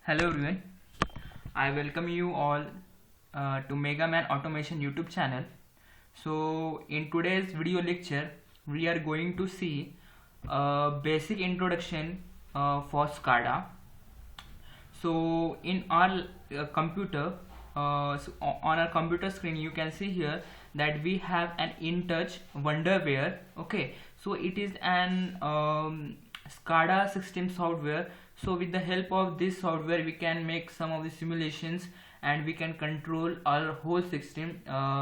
Hello everyone, I welcome you all to Mega Man Automation YouTube channel. So in today's video lecture, we are going to see a basic introduction for SCADA. So in our computer, on our computer screen, you can see here that we have an InTouch Wonderware. Okay, so it is an SCADA system software. So with the help of this software, we can make some of the simulations and we can control our whole system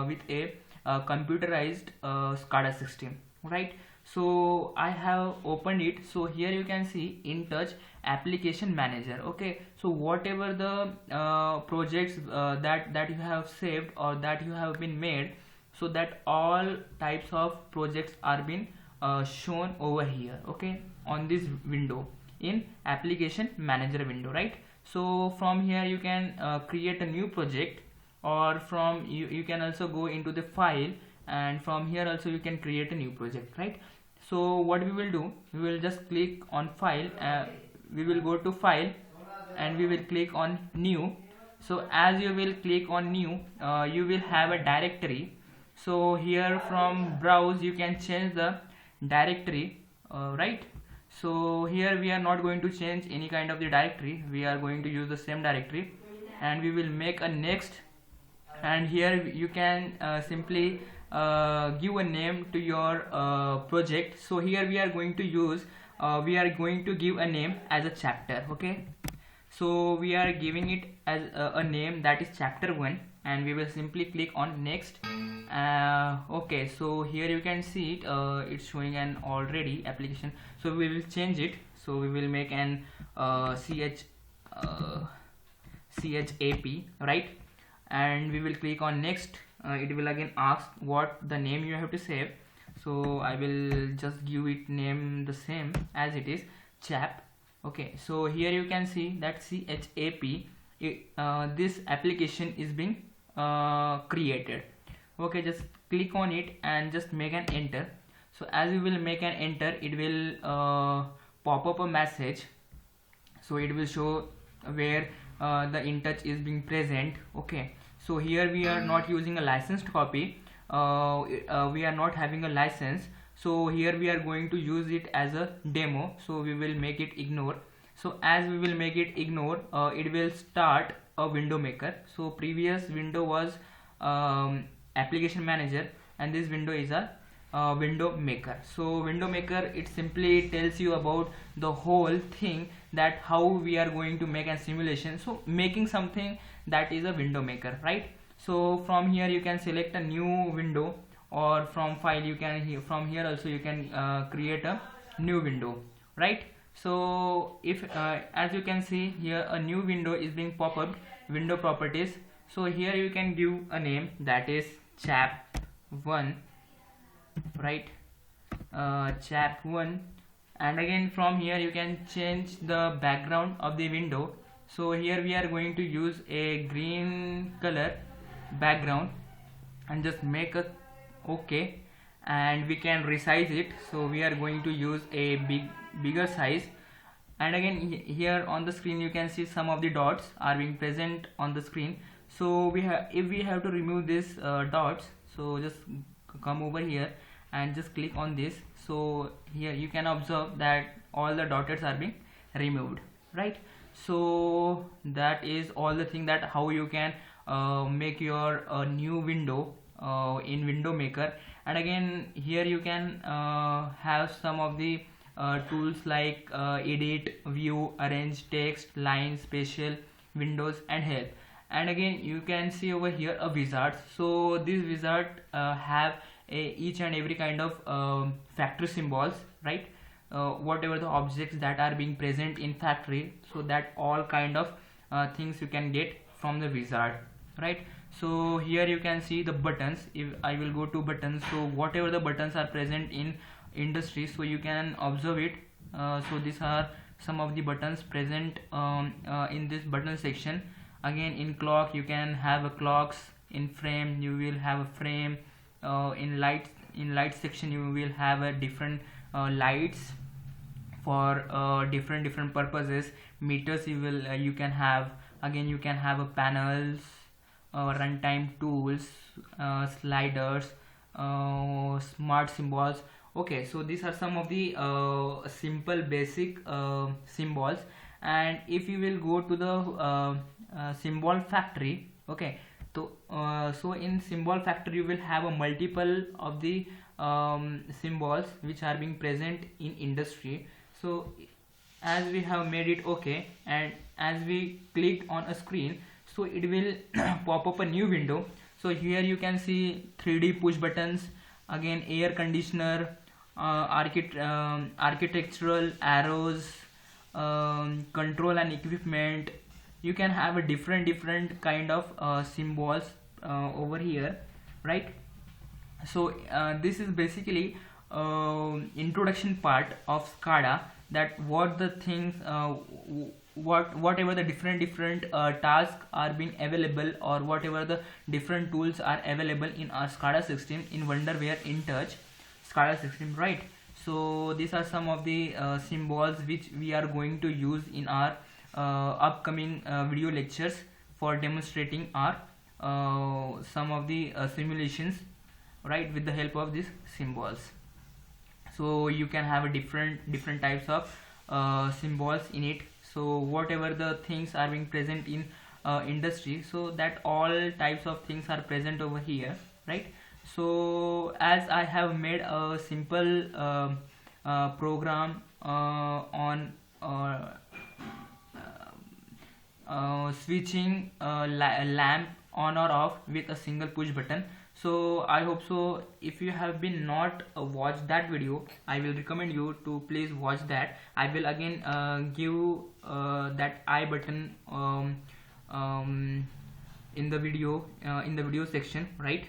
with a computerized SCADA system, right? So I have opened it. So here you can see InTouch application manager. Okay, so whatever the projects that you have saved or that you have been made, so that all types of projects are being shown over here, okay, on this window in application manager window, right? So from here you can create a new project, or from you can also go into the file, and from here also you can create a new project, right? So what we will do, we will just click on file, we will go to file and we will click on new. So as you will click on new, you will have a directory. So here from browse you can change the directory, right? So here we are not going to change any kind of the directory, we are going to use the same directory, and we will make a next. And here you can simply give a name to your project. So here we are going to use we are going to give a name as a chapter. Okay, so we are giving it as a name that is chapter 1, and we will simply click on next. Okay, so here you can see it, it's showing an already application, so we will change it. So we will make an chap, right? And we will click on next. It will again ask what the name you have to save. So I will just give it name the same as it is, chap. Okay, so here you can see that chap, this application is being created. Okay, just click on it and just make an enter. So as you will make an enter, it will pop up a message. So it will show where the InTouch is being present. Okay, so here we are not using a licensed copy, we are not having a license, so here we are going to use it as a demo. So we will make it ignore. So as we will make it ignore, it will start a window maker. So previous window was application manager, and this window is a window maker. So window maker, it simply tells you about the whole thing, that how we are going to make a simulation. So making something that is a window maker, right? So from here you can select a new window, or from file you can from here also you can create a new window, right? So if as you can see here, a new window is being pop up, window properties. So here you can give a name that is chap 1, right? Chap 1. And again from here you can change the background of the window. So here we are going to use a green color background, and just make a okay, and we can resize it. So we are going to use a bigger size. And again here on the screen you can see some of the dots are being present on the screen. So we have, if we have to remove this dots, so just come over here and just click on this. So here you can observe that all the dots are being removed, right? So that is all the thing, that how you can make your new window in window maker. And again here you can have some of the tools like edit, view, arrange, text, line, spatial, windows, and help. And again you can see over here a wizard. So this wizard have each and every kind of factory symbols, right? Whatever the objects that are being present in factory, so that all kind of things you can get from the wizard, right? So here you can see the buttons. If I will go to buttons, so whatever the buttons are present in industry, so you can observe it. So these are some of the buttons present in this button section. Again in clock you can have a clocks, in frame you will have a frame, in light section you will have a different lights. for different purposes. Meters you can have. Again, you can have a panels, runtime tools, sliders, smart symbols. Okay, so these are some of the simple basic symbols. And if you will go to the symbol factory, okay, so in symbol factory you will have a multiple of the symbols which are being present in industry. So as we have made it, okay, and as we clicked on a screen, so it will pop up a new window. So here you can see 3D push buttons, again air conditioner, architectural arrows, control and equipment. You can have a different kind of symbols over here, right? So this is basically introduction part of SCADA, that what the things whatever the different tasks are being available, or whatever the different tools are available in our SCADA system, in Wonderware InTouch SCADA system, right? So these are some of the symbols which we are going to use in our upcoming video lectures for demonstrating our some of the simulations, right, with the help of these symbols. So you can have a different types of symbols in it. So whatever the things are being present in industry, so that all types of things are present over here, right? So as I have made a simple program on switching lamp on or off with a single push button. So I hope so. If you have been not watched that video, I will recommend you to please watch that. I will again give that I button in the video section, right?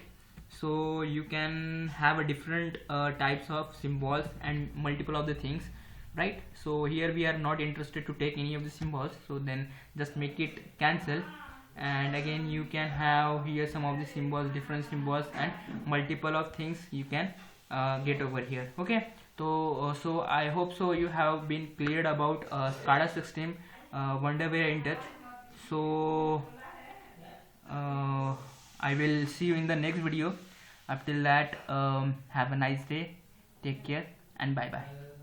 So you can have a different types of symbols and multiple of the things, right? So here we are not interested to take any of the symbols, so then just make it cancel. And again you can have here some of the symbols, different symbols, and multiple of things you can get over here. Okay, so I hope so you have been cleared about SCADA system, Wonderware InTouch. So I will see you in the next video. Up till that, have a nice day, take care, and bye bye.